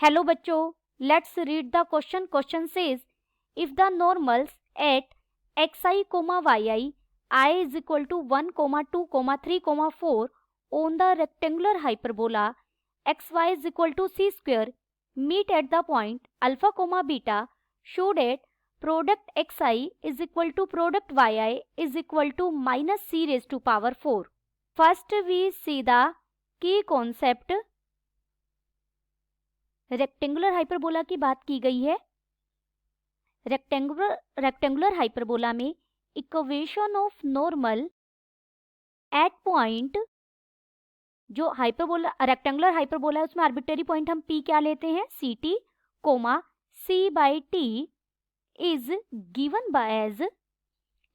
Hello बच्चों, let's read the question. Question says if the normals at xi, yi, I is equal to 1, 2, 3, 4 on the rectangular hyperbola xy is equal to c square meet at the point alpha, beta, show that product xi is equal to product yi is equal to minus c raised to power 4. First we see the key concept. Rectangular hyperbola की बात की गई है. Rectangular hyperbola में equation of normal at point, जो hyperbola rectangular hyperbola है उसमें arbitrary point हम p क्या लेते हैं, ct, c by t is given by as.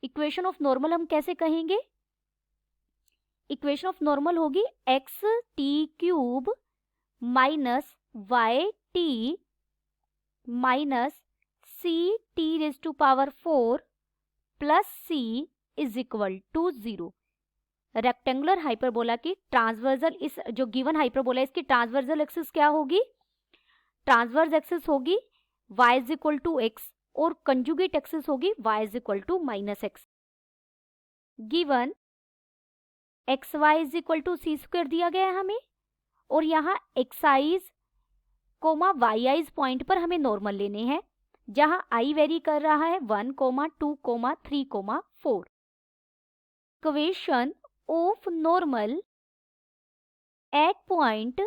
Equation of normal हम कैसे कहेंगे? इक्वेशन ऑफ नॉर्मल होगी x t cube minus y t minus c t raise to power 4 plus c is equal to 0. Rectangular hyperbola की transversal, इस जो given hyperbola इसकी transversal axis क्या होगी? ट्रांसवर्स एक्सिस होगी y is equal to x और conjugate axis होगी y is equal to minus x. Given x y is equal to c square दिया गया है हमें, और यहाँ एक्साइज वाई आइज पॉइंट पर हमें नॉर्मल लेने हैं, जहां आई वेरी कर रहा है 1, 2, 3, 4. Equation of normal at point,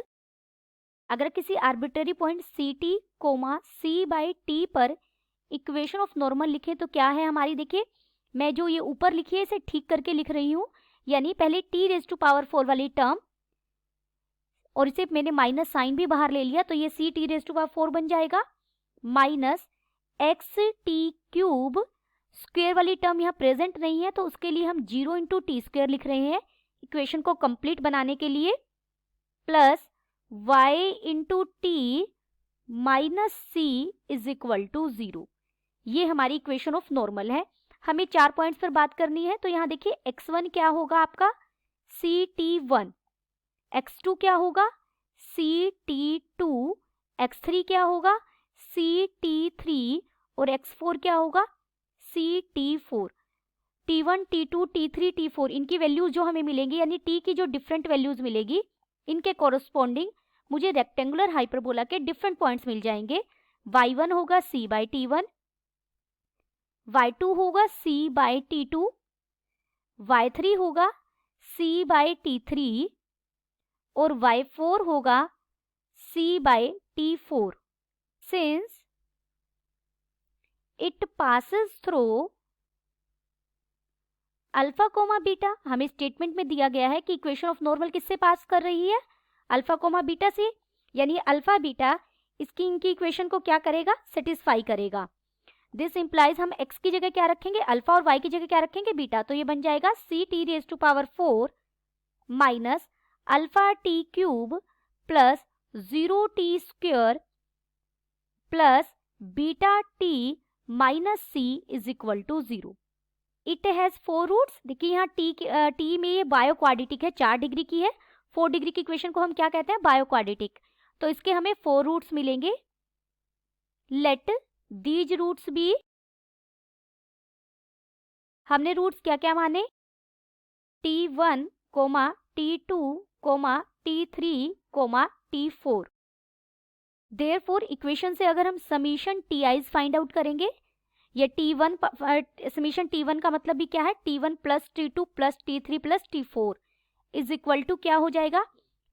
अगर किसी arbitrary point c t c by t पर इक्वेशन ऑफ नॉर्मल लिखे तो क्या है हमारी? देखिए, मैं जो ये ऊपर लिखी है इसे ठीक करके लिख रही हूं, यानी पहले टी रेज टू पावर 4 वाली टर्म, और इसे मैंने माइनस साइन भी बाहर ले लिया, तो ये c t raise to power 4 बन जाएगा, minus x t cube, square वाली टर्म यहाँ प्रेजेंट नहीं है तो उसके लिए हम 0 इंटू टी स्क्वायर लिख रहे हैं इक्वेशन को कंप्लीट बनाने के लिए, plus y into t minus c is equal to 0. ये हमारी इक्वेशन ऑफ नॉर्मल है. हमें 4 पॉइंट्स पर बात करनी है, तो यहाँ देखिए x1 क्या होगा आपका ct1, x2 क्या होगा ct2, x3 क्या होगा ct3 और x4 क्या होगा ct4. t1, t2, t3, t4 इनकी वैल्यूज जो हमें मिलेंगी, यानी t की जो डिफरेंट वैल्यूज मिलेगी, इनके कॉरस्पॉन्डिंग मुझे रेक्टेंगुलर हाइपरबोला के डिफरेंट पॉइंट्स मिल जाएंगे. y1 होगा c बाई t1, y2 होगा c बाई t2, y3 होगा c बाई t3 और y4 होगा c by t4. Since it passes through alpha comma beta, हमें स्टेटमेंट में दिया गया है कि इक्वेशन ऑफ नॉर्मल किससे पास कर रही है? अल्फा कोमा बीटा से, यानी अल्फा बीटा इसकी इनकी इक्वेशन को क्या करेगा? सेटिस्फाई करेगा. दिस इंप्लाइज हम x की जगह क्या रखेंगे? अल्फा, और y की जगह क्या रखेंगे? बीटा. तो ये बन जाएगा c t raise to power 4 minus alpha t cube plus 0 t square plus beta t minus c is equal to 0. It has 4 roots. देखिए यहाँ टी में ये बायो क्वाड्रेटिक है, 4 डिग्री की है. 4 डिग्री की इक्वेशन को हम क्या कहते हैं? Bio quadratic. तो इसके हमें 4 रूट्स मिलेंगे. लेट दीज रूट्स बी, हमने रूट्स क्या क्या माने? t1, t2, t3, t4. Therefore equation से अगर हम समीशन ti's फाइंड आउट करेंगे, ये t1, समीशन t1 का मतलब भी क्या है? t1 plus t2 plus t3 plus t4 is equal to क्या हो जाएगा?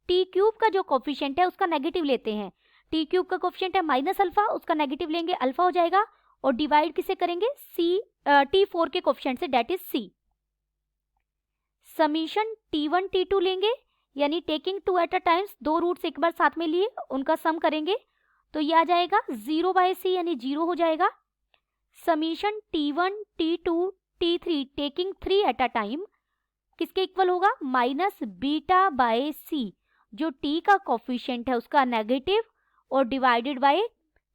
t क्यूब का जो कोफिशिएंट है उसका नेगेटिव लेते हैं. t क्यूब का कोफिशिएंट है माइनस अल्फा, उसका नेगेटिव लेंगे अल्फा हो जाएगा, और डिवाइड किसे करेंगे? t4 के कोफिशिएंट से, date is c. Summation t1 t2 लेंगे, यानी taking 2 at a times, 2 roots एक बार साथ में लिए उनका सम करेंगे, तो ये आ जाएगा 0 बाय c, यानी 0 हो जाएगा. Summation t1 t2 t3 taking 3 at a time किसके इक्वल होगा? माइनस बीटा बाय c, जो t का कोफिशिएंट है उसका नेगेटिव, और डिवाइडेड बाय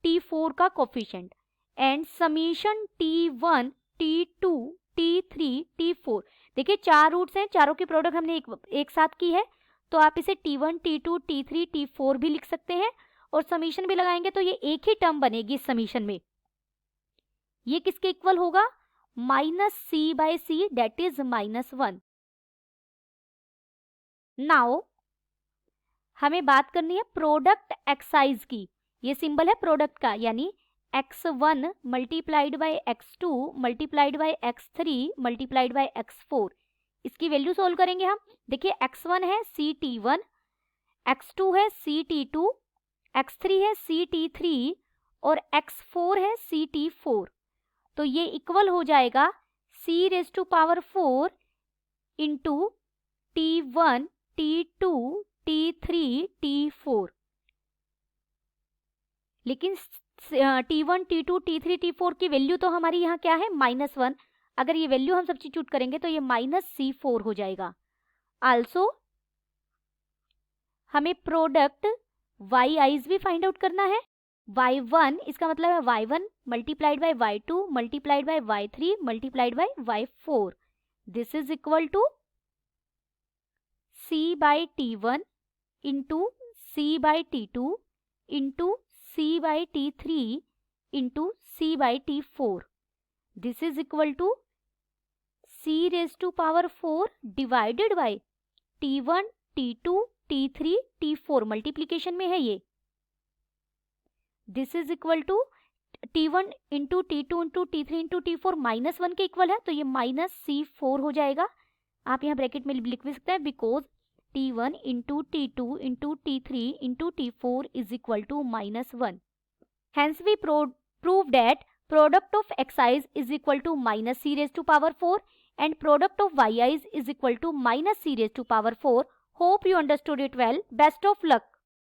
t4 का coefficient. And summation t1 t2 t3 t4, देखिए 4 रूट्स हैं, चारों की प्रोडक्ट हमने एक साथ की है, तो आप इसे t1 t2 t3 t4 भी लिख सकते हैं, और समीशन भी लगाएंगे तो ये एक ही टर्म बनेगी इस समीशन में। ये किसके इक्वल होगा? Minus c by c, that is -1। Now हमें बात करनी है प्रोडक्ट एक्साइज की। ये सिंबल है प्रोडक्ट का, यानी x1 multiplied by x2 multiplied by x3 multiplied by x4। इसकी वैल्यू सोल्व करेंगे हम। देखिए x1 है CT1, x2 है CT2, x3 है CT3 और x4 है CT4। तो ये इक्वल हो जाएगा c⁴ into T1 T2 T3 T4। लेकिन T1 T2 T3 T4 की वैल्यू तो हमारी यहाँ क्या है? -1। अगर ये वैल्यू हम सब्स्टिट्यूट करेंगे तो ये -C4 हो जाएगा। आल्सो हमें प्रोडक्ट yi's भी फाइंड आउट करना है। y1 इसका मतलब है y1 multiplied by y2 multiplied by y3 multiplied by y4। This is equal to c by T1 into c by T2 into c by T3 into c by T4। This is equal to c⁴ divided by T1 T2 T3 T4, multiplication में है ये। This is equal to T1 into T2 into T3 into T4 -1 के equal है, तो ये -C4 हो जाएगा। आप यहाँ ब्रैकेट में लिख भी सकते हैं, because T1 into T2 into T3 into T4 is equal to -1। Hence we prove that product of xi's is equal to -c⁴ and product of yi's is equal to -c⁴. Hope you understood it well. Best of luck.